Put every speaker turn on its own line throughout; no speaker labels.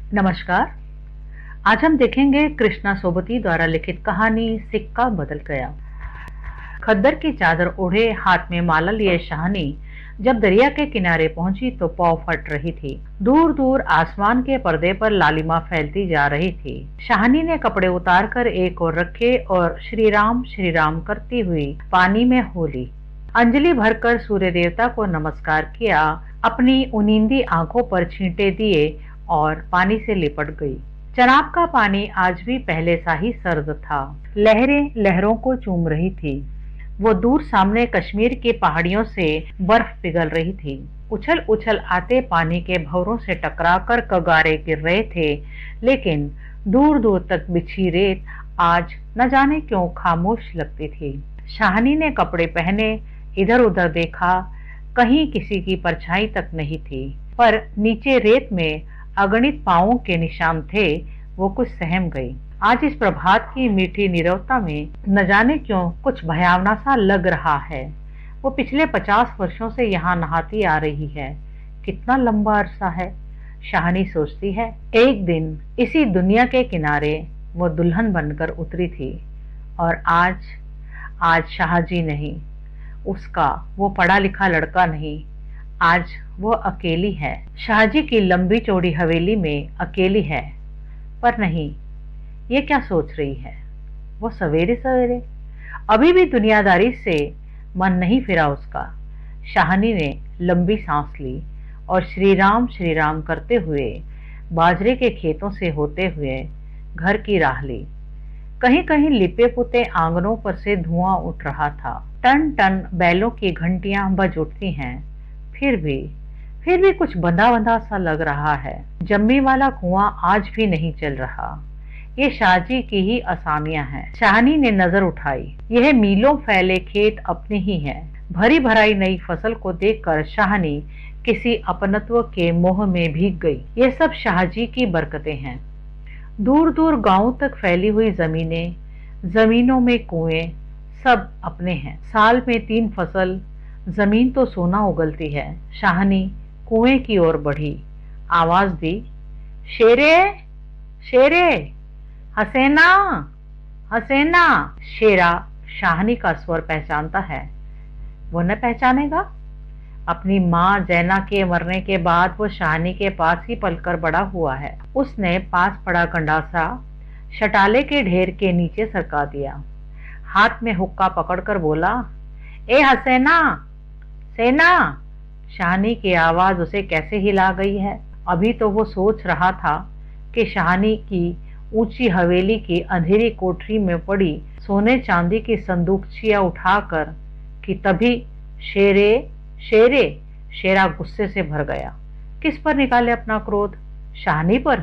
नमस्कार। आज हम देखेंगे कृष्णा सोबती द्वारा लिखित कहानी सिक्का बदल गया। खद्दर की चादर ओढ़े हाथ में माला लिए शाहनी जब दरिया के किनारे पहुंची तो पाँव फट रही थी। दूर दूर आसमान के पर्दे पर लालिमा फैलती जा रही थी। शाहनी ने कपड़े उतारकर एक ओर रखे और श्री राम करती हुई पानी में हो ली। अंजलि भरकर सूर्य देवता को नमस्कार किया, अपनी उनींदी आंखों पर छींटे दिए और पानी से लिपट गई। चनाब का पानी आज भी पहले सा ही सर्द था। लहरें लहरों को चूम रही थी। वो दूर सामने कश्मीर की पहाड़ियों से बर्फ पिघल रही थी। उछल उछल आते पानी के भंवरों से टकराकर कगारे गिर रहे थे, लेकिन दूर दूर तक बिछी रेत आज न जाने क्यों खामोश लगती थी। शाहनी ने कपड़े पहने, इधर उधर देखा, कहीं किसी की परछाई तक नहीं थी, पर नीचे रेत में अगणित पांवों के निशान थे। वो कुछ सहम गई। आज इस प्रभात की मीठी नीरवता में न जाने क्यों कुछ भयावना सा लग रहा है। वो पिछले 50 वर्षों से यहाँ नहाती आ रही है। कितना लंबा अरसा है, शाहनी सोचती है। एक दिन इसी दुनिया के किनारे वो दुल्हन बनकर उतरी थी, और आज शाहजी नहीं, उसका वो पढ़ा लिखा लड़का नहीं, आज वो अकेली है। शाहजी की लंबी चौड़ी हवेली में अकेली है। पर नहीं, ये क्या सोच रही है वो सवेरे सवेरे? अभी भी दुनियादारी से मन नहीं फिरा उसका। शाहनी ने लंबी सांस ली और श्री राम करते हुए बाजरे के खेतों से होते हुए घर की राह ली। कहीं कहीं लिपे पुते आंगनों पर से धुआं उठ रहा था। टन टन बैलों की घंटियां बज उठती हैं। फिर भी कुछ बंधा बंधा सा लग रहा है। जम्मी वाला कुआं आज भी नहीं चल रहा। ये शाहजी की ही असामियां हैं। शाहनी ने नजर उठाई। यह मीलों फैले खेत अपने ही हैं। भरी भराई नई फसल को देखकर शाहनी किसी अपनत्व के मोह में भीग गई। ये सब शाहजी की बरकतें हैं। दूर दूर गांवों तक फैली हुई जमीनें, जमीनों में कुएं, सब अपने हैं। साल में 3 फसल, जमीन तो सोना उगलती है। शाहनी कुएं की ओर बढ़ी, आवाज दी, शेरे शेरे, हसेना हसेना। शेरा शाहनी का स्वर पहचानता है। वो न पहचानेगा? अपनी माँ जैना के मरने के बाद वो शाहनी के पास ही पलकर बड़ा हुआ है। उसने पास पड़ा गंडासा शटाले के ढेर के नीचे सरका दिया। हाथ में हुक्का पकड़कर बोला, ए हसेना, सेना। शाहनी की आवाज उसे कैसे हिला गई है। अभी तो वो सोच रहा था कि शाहनी की ऊंची हवेली की अंधेरी कोठरी में पड़ी सोने चांदी की संदूकचियां उठाकर कि तभी शेरे शेरे। शेरा गुस्से से भर गया। किस पर निकाले अपना क्रोध? शाहनी पर।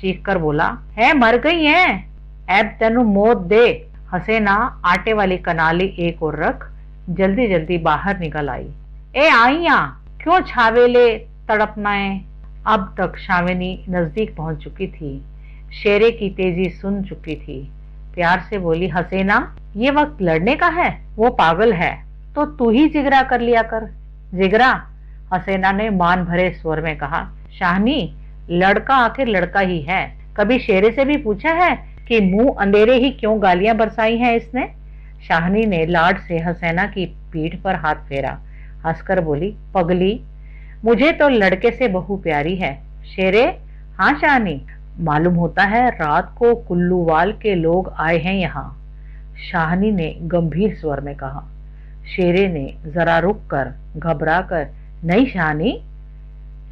चीख कर बोला, है मर गई है, ऐब तेनू मौत दे। हसेना आटे वाली कनाली एक और रख जल्दी जल्दी बाहर निकल आई। ए आईया, क्यों छावेले तड़पनाए? अब तक शामिनी नजदीक पहुंच चुकी थी। शेरे की तेजी सुन चुकी थी। प्यार से बोली, हसेना, ये वक्त लड़ने का है? वो पागल है तो तू ही जिगरा कर लिया कर। जिगरा? हसेना ने मान भरे स्वर में कहा। शाहनी, लड़का आखिर लड़का ही है। कभी शेरे से भी पूछा है कि मुंह अंधेरे ही क्यों गालियां बरसाई हैं इसने? शाहनी ने लाड से हसेना की पीठ पर हाथ फेरा। हंसकर बोली, पगली, मुझे तो लड़के से बहू प्यारी है। शेरे? हाँ शाहनी, मालूम होता है रात को कुल्लूवाल के लोग आए हैं यहाँ। शाहनी ने गंभीर स्वर में कहा। शेरे ने जरा रुक कर घबरा कर, नहीं शाहनी।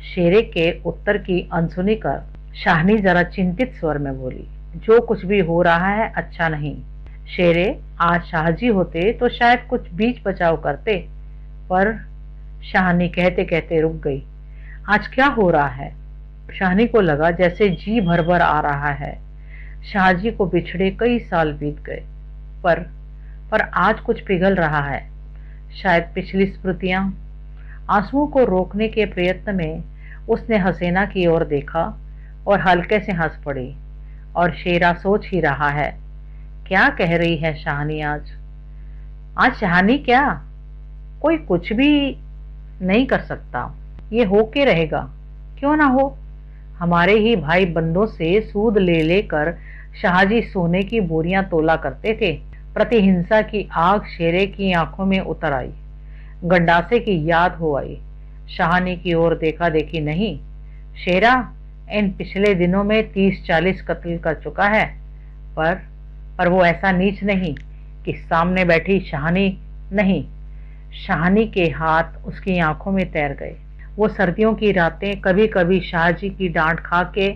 शेरे के उत्तर की अनसुनी कर शाहनी जरा चिंतित स्वर में बोली, जो कुछ भी हो रहा है अच्छा नहीं। शेरे, आज शाहजी होते तो शायद कुछ बीच बचाव करते, पर। शाहनी कहते कहते रुक गई। आज क्या हो रहा है? शाहनी को लगा जैसे जी भर भर आ रहा है। शाहजी को बिछड़े कई साल बीत गए, पर आज कुछ पिघल रहा है। शायद पिछली स्मृतियां। आंसुओं को रोकने के प्रयत्न में उसने हसेना की ओर देखा और हल्के से हंस पड़ी। और शेरा सोच ही रहा है, क्या कह रही है शाहनी आज? शाहनी क्या, कोई कुछ भी नहीं कर सकता। ये हो के रहेगा, क्यों ना हो। हमारे ही भाई बंदों से सूद ले लेकर शाहजी सोने की बोरियां तोला करते थे। प्रतिहिंसा की आग शेरे की आंखों में उतर आई। गंडासे की याद हो आई। शाहनी की ओर देखा देखी नहीं। शेरा इन पिछले दिनों में 30-40 कत्ल कर चुका है, पर पर वो ऐसा नीच नहीं कि सामने बैठी शाहनी नहीं। शाहनी के हाथ उसकी आंखों में तैर गए। वो सर्दियों की रातें कभी कभी शाहजी की डांट खा के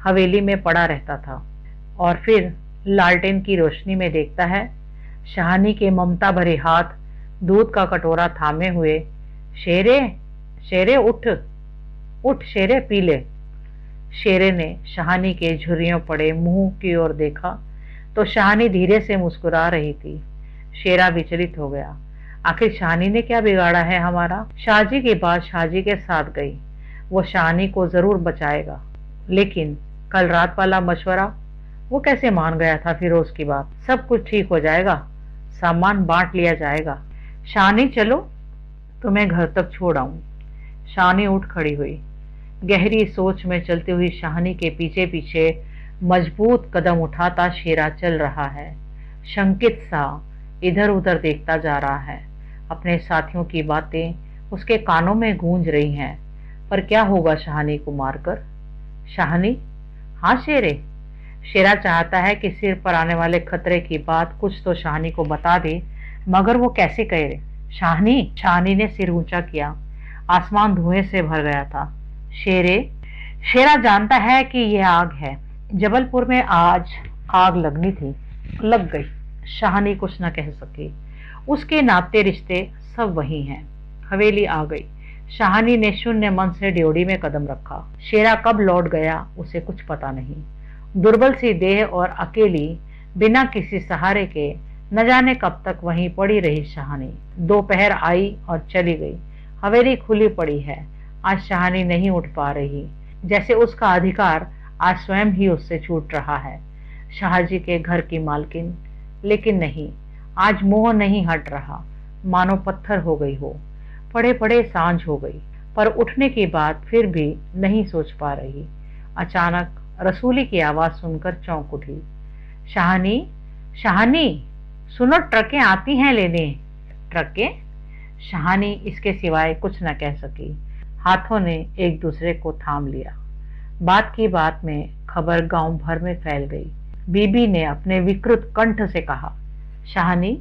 हवेली में पड़ा रहता था और फिर लालटेन की रोशनी में देखता है शाहनी के ममता भरे हाथ दूध का कटोरा थामे हुए। शेरे, शेरे उठ, उठ शेरे पी ले। शेरे ने शाहनी के झुर्रियों पड़े मुंह की ओर देखा तो शाहनी धीरे से मुस्कुरा रही थी। शेरा विचलित हो गया। आखिर शाहनी ने क्या बिगाड़ा है हमारा? शाहजी की बात शाहजी के साथ गई। वो शाहनी को जरूर बचाएगा, लेकिन कल रात वाला मशवरा, वो कैसे मान गया था फिरोज की बात? सब कुछ ठीक हो जाएगा, सामान बांट लिया जाएगा। शाहनी चलो, तुम्हें घर तक छोड़ आऊं। शाहनी उठ खड़ी हुई। गहरी सोच में चलती हुई शाहनी के पीछे पीछे मजबूत कदम उठाता शेरा चल रहा है। शंकित सा इधर उधर देखता जा रहा है। अपने साथियों की बातें उसके कानों में गूंज रही हैं। पर क्या होगा शाहनी को मारकर? शाहनी, हाँ शेरे। शेरा चाहता है कि सिर पर आने वाले खतरे की बात कुछ तो शाहनी को बता दे, मगर वो कैसे कहे? शाहनी। शाहनी ने सिर ऊंचा किया। आसमान धुएं से भर गया था। शेरे, शेरा जानता है कि यह आग है। जबलपुर में आज आग लगनी थी, लग गई। शाहनी कुछ न कह सकी। उसके नाते रिश्ते सब वही हैं। हवेली आ गई। शाहनी ने शून्य मन से ड्योढ़ी में कदम रखा। शेरा कब लौट गया उसे कुछ पता नहीं। दुर्बल सी देह और अकेली, बिना किसी सहारे के, न जाने कब तक वहीं पड़ी रही शाहनी। दोपहर आई और चली गई। हवेली खुली पड़ी है। आज शाहनी नहीं उठ पा रही, जैसे उसका अधिकार आज स्वयं ही उससे छूट रहा है। शाहजी के घर की मालकिन, लेकिन नहीं, आज मोह नहीं हट रहा, मानो पत्थर हो गई हो। पड़े पड़े सांझ हो गई, पर उठने की बात फिर भी नहीं सोच पा रही। अचानक रसूली की आवाज सुनकर चौंक उठी। शाहनी, शाहनी, सुनो, ट्रकें आती हैं लेने। ट्रकें? शाहनी इसके सिवाय कुछ न कह सकी। हाथों ने एक दूसरे को थाम लिया। बात की बात में खबर गांव भर में फैल गई। बीबी ने अपने विकृत कंठ से कहा, शाहनी,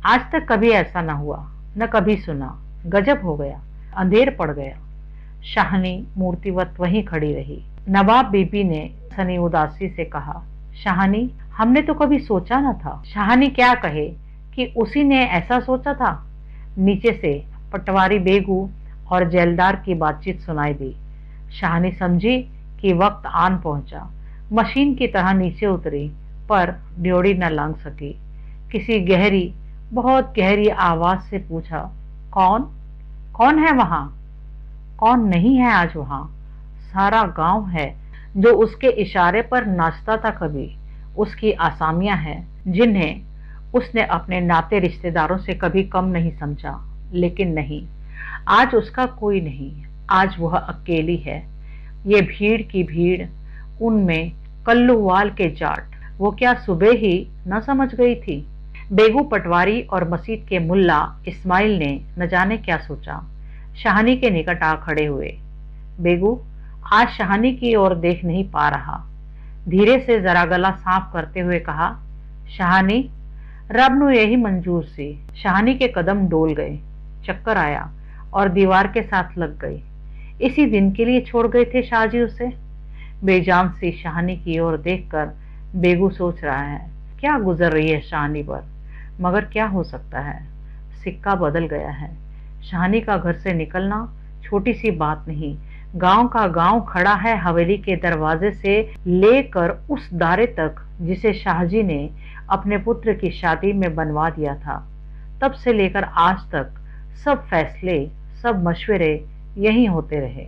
आज तक कभी ऐसा न हुआ, न कभी सुना। गजब हो गया, अंधेर पड़ गया। शाहनी मूर्तिवत वहीं खड़ी रही। नवाब बीबी ने सनी उदासी से कहा, शाहनी, हमने तो कभी सोचा न था। शाहनी क्या कहे कि उसी ने ऐसा सोचा था। नीचे से पटवारी बेगू और जेलदार की बातचीत सुनाई दी। शाहनी समझी कि वक्त आन पहुंचा। मशीन की तरह नीचे उतरी, पर ड्योढ़ी न लांघ सकी। किसी गहरी, बहुत गहरी आवाज से पूछा, कौन? कौन है वहां? कौन नहीं है आज वहां? सारा गांव है जो उसके इशारे पर नाचता था कभी। उसकी आसामियां हैं जिन्हें उसने अपने नाते रिश्तेदारों से कभी कम नहीं समझा। लेकिन नहीं, आज उसका कोई नहीं। आज वह अकेली है। ये भीड़ की भीड़, उनमें कल्लूवाल के जाट, वो क्या सुबह ही न समझ गई थी? बेगू पटवारी और मस्जिद के मुल्ला इस्माइल ने न जाने क्या सोचा। शाहनी के निकट आ खड़े हुए। बेगू आज शाहनी की ओर देख नहीं पा रहा। धीरे से जरा गला साफ करते हुए कहा, शाहनी, रब नु यही मंजूर सी। शाहनी के कदम डोल गए, चक्कर आया और दीवार के साथ लग गई। इसी दिन के लिए छोड़ गए थे शाहजी उसे। बेजान सी शाहनी की ओर देखकर बेगू सोच रहा है, क्या गुजर रही है शाहनी पर, मगर क्या हो सकता है? सिक्का बदल गया है। शाहनी का घर से निकलना छोटी सी बात नहीं। गांव का गांव खड़ा है हवेली के दरवाजे से लेकर उस दारे तक जिसे शाहजी ने अपने पुत्र की शादी में बनवा दिया था। तब से लेकर आज तक सब फैसले, सब मशवरे यही होते रहे।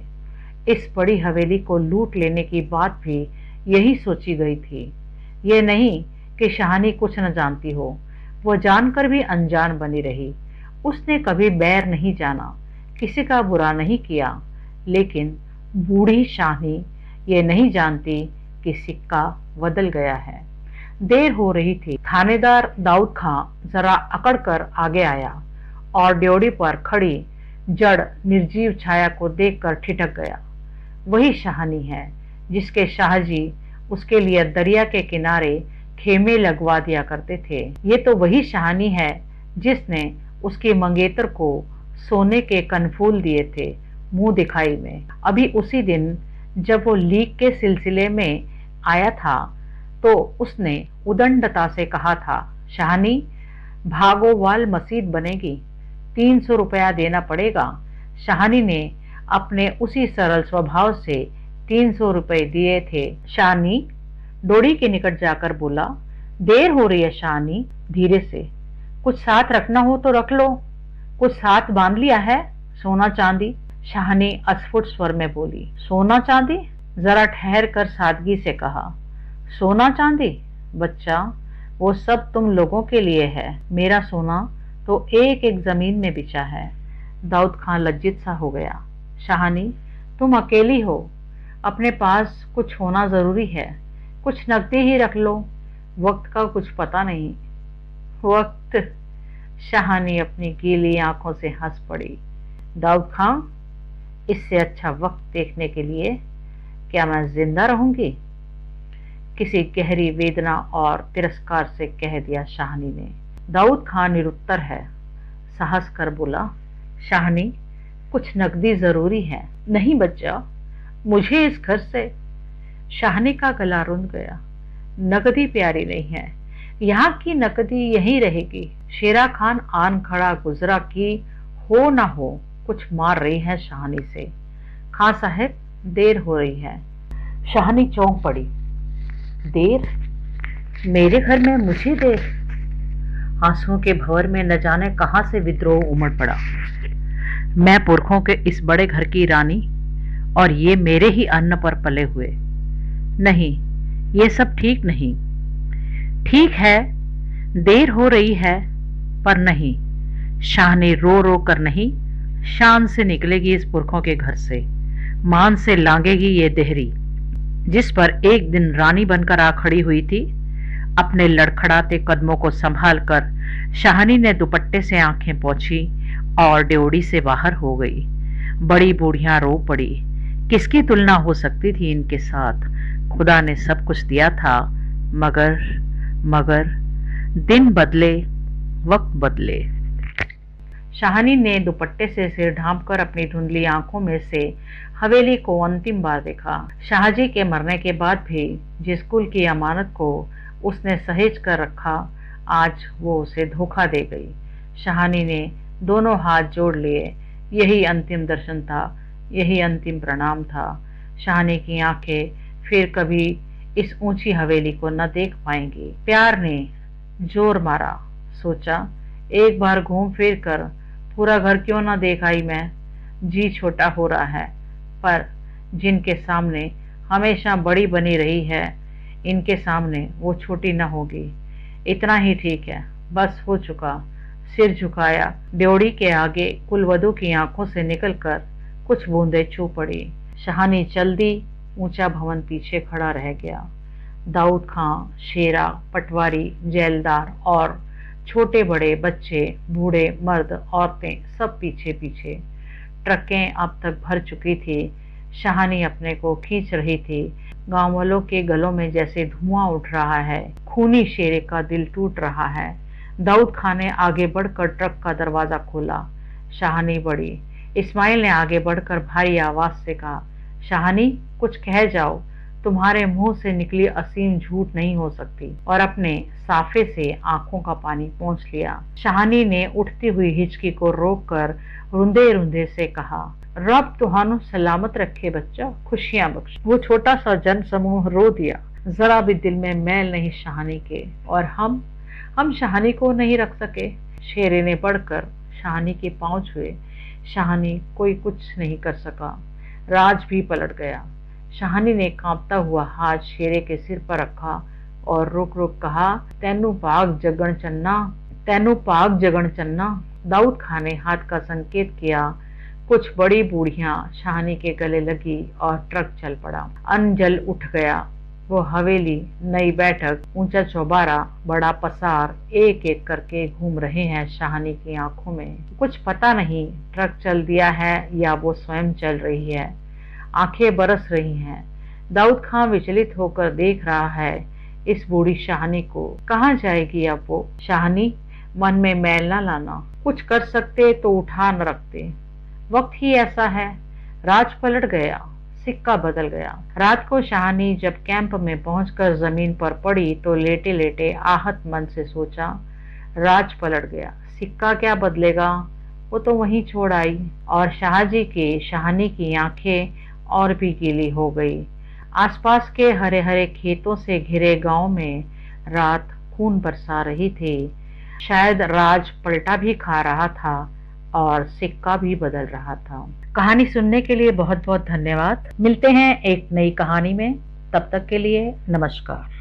इस बड़ी हवेली को लूट लेने की बात भी यही सोची गई थी। ये नहीं कि शाहनी कुछ न जानती हो, वो जानकर भी अनजान बनी रही। उसने कभी बैर नहीं जाना, किसी का बुरा नहीं किया, लेकिन बूढ़ी शाहनी ये नहीं जानती कि सिक्का बदल गया है। देर हो रही थी। थानेदार दाऊद खां जरा अकड़ कर आगे आया और ड्योढ़ी पर खड़ी जड़ निर्जीव छाया को देखकर ठिठक गया। वही शाहनी है जिसके शाहजी उसके लिए दरिया के किनारे खेमे लगवा दिया करते थे। ये तो वही शाहनी है जिसने उसकी मंगेतर को सोने के कनफूल दिए थे मुंह दिखाई में। अभी उसी दिन जब वो लीक के सिलसिले में आया था तो उसने उदंडता से कहा था, शाहनी भागोवाल मस्जिद बनेगी, 300 रुपया देना पड़ेगा। शाहनी ने अपने उसी सरल स्वभाव से 300 रुपए दिए थे। शाहनी डोरी के निकट जाकर बोला, देर हो रही है शाहनी, धीरे से, कुछ साथ रखना हो तो रख लो। कुछ साथ बांध लिया है? सोना चांदी? शाहनी अस्फुट स्वर में बोली। सोना चांदी? जरा ठहर कर सादगी से कहा। सोना चांदी? बच्चा, वो सब तुम लोगों के लिए है, मेरा सोना तो एक एक जमीन में बिछा है। दाऊद खां लज्जित सा हो गया। शाहनी, तुम अकेली हो, अपने पास कुछ होना जरूरी है, कुछ नकदी ही रख लो, वक्त का कुछ पता नहीं। वक्त? शाहनी अपनी गीली आंखों से हंस पड़ी। दाऊद खां, इससे अच्छा वक्त देखने के लिए क्या मैं जिंदा रहूंगी? किसी गहरी वेदना और तिरस्कार से कह दिया शाहनी ने। दाऊद खां निरुत्तर है, साहस कर बोला, शाहनी कुछ नकदी जरूरी है। नहीं बच्चा, मुझे इस घर से। शाहनी का गला रुंध गया। नकदी प्यारी नहीं है, यहाँ की नकदी यहीं रहेगी। शेरा खान आन खड़ा गुजरा की हो ना हो कुछ मार रही है शाहनी से। खां साहब, देर हो रही है। शाहनी चौंक पड़ी। देर? मेरे घर में मुझे देर? आंसुओं के भंवर में न जाने कहां से विद्रोह उमड़ पड़ा। मैं पुरखों के इस बड़े घर की रानी और ये मेरे ही अन्न पर पले हुए। नहीं, ये सब ठीक नहीं। ठीक है, देर हो रही है, पर नहीं, शाहनी रो रो कर नहीं, शान से निकलेगी इस पुरखों के घर से। मान से लांगेगी ये देहरी जिस पर एक दिन रानी बनकर आ खड़ी हुई थी। अपने लड़खड़ाते कदमों को संभाल कर शाहनी ने दुपट्टे से आंखें पोंछी और ड्योढ़ी से बाहर हो गई। बड़ी बूढ़ियां रो पड़ी। किसकी तुलना हो सकती थी इनके साथ? खुदा ने सब कुछ दिया था, मगर दिन बदले, वक्त बदले। शाहनी ने दुपट्टे से सिर ढांपकर अपनी धुंधली आंखों में से हवेली को अंतिम बार देखा। शाहजी के मरने के बाद भी जिस कुल की अमानत को उसने सहेज कर रखा, आज वो उसे धोखा दे गई। शाहनी ने दोनों हाथ जोड़ लिए। यही अंतिम दर्शन था, यही अंतिम प्रणाम था। शाहनी की आंखें फिर कभी इस ऊंची हवेली को न देख पाएंगी। प्यार ने जोर मारा। सोचा, एक बार घूम फिर कर पूरा घर क्यों ना देख आई मैं। जी छोटा हो रहा है, पर जिनके सामने हमेशा बड़ी बनी रही है, इनके सामने वो छोटी न होगी। इतना ही ठीक है, बस हो चुका। सिर झुकाया। ड्योढ़ी के आगे कुलवधू की आंखों से निकलकर कुछ बूंदें छू पड़ी। शाहनी चल दी। ऊंचा भवन पीछे खड़ा रह गया। दाऊद खां, शेरा, पटवारी, जेलदार और छोटे बड़े बच्चे, बूढ़े, मर्द, औरतें सब पीछे पीछे। ट्रकें अब तक भर चुकी थी। शाहनी अपने को खींच रही थी। गांव वालों के गलों में जैसे धुआं उठ रहा है। खूनी शेरे का दिल टूट रहा है। दाऊद खां ने आगे बढ़कर ट्रक का दरवाजा खोला। शाहनी बढ़ी। इस्माइल ने आगे बढ़कर भारी आवाज से कहा, शाहनी कुछ कह जाओ, तुम्हारे मुंह से निकली असीम झूठ नहीं हो सकती। और अपने साफे से आंखों का पानी पोंछ लिया। शाहनी ने उठती हुई हिचकी को रोककर रुंधे रुंधे से कहा, रब तुहानु सलामत रखे बच्चा, खुशियां बख्श। वो छोटा सा जन समूह रो दिया। जरा भी दिल में मैल नहीं शाहनी के। और हम शाहनी को नहीं रख सके। शेरे ने बढ़कर शाहनी के पांव छुए। शाहनी कोई कुछ नहीं कर सका। राज भी पलट गया। शाहनी ने कांपता हुआ हाथ शेरे के सिर पर रखा और रुक रुक कहा, तैनू पाग जगण चन्ना, तैनू पाग जगण चन्ना। दाऊद खां ने हाथ का संकेत किया। कुछ बड़ी बूढ़ियां शाहनी के गले लगी और ट्रक चल पड़ा। अन्न जल उठ गया। वो हवेली, नई बैठक, ऊंचा चौबारा, बड़ा पसार एक एक करके घूम रहे हैं शाहनी की आंखों में। कुछ पता नहीं ट्रक चल दिया है या वो स्वयं चल रही है। आंखें बरस रही हैं। दाऊद खां विचलित होकर देख रहा है इस बूढ़ी शाहनी को। कहाँ जाएगी अब वो? शाहनी, मन में मैल न लाना। कुछ कर सकते तो उठा न रखते। वक्त ही ऐसा है। राज पलट गया, सिक्का बदल गया। रात को शाहनी जब कैंप में पहुंचकर जमीन पर पड़ी तो लेटे लेटे आहत मन से सोचा, राज पलट गया, सिक्का क्या बदलेगा, वो तो वहीं छोड़ आई। और शाहजी की शाहनी की आंखें और भी गीली हो गई। आसपास के हरे हरे खेतों से घिरे गांव में रात खून बरसा रही थी। शायद राज पलटा भी खा रहा था और सिक्का भी बदल रहा था। कहानी सुनने के लिए बहुत बहुत धन्यवाद। मिलते हैं एक नई कहानी में। तब तक के लिए नमस्कार।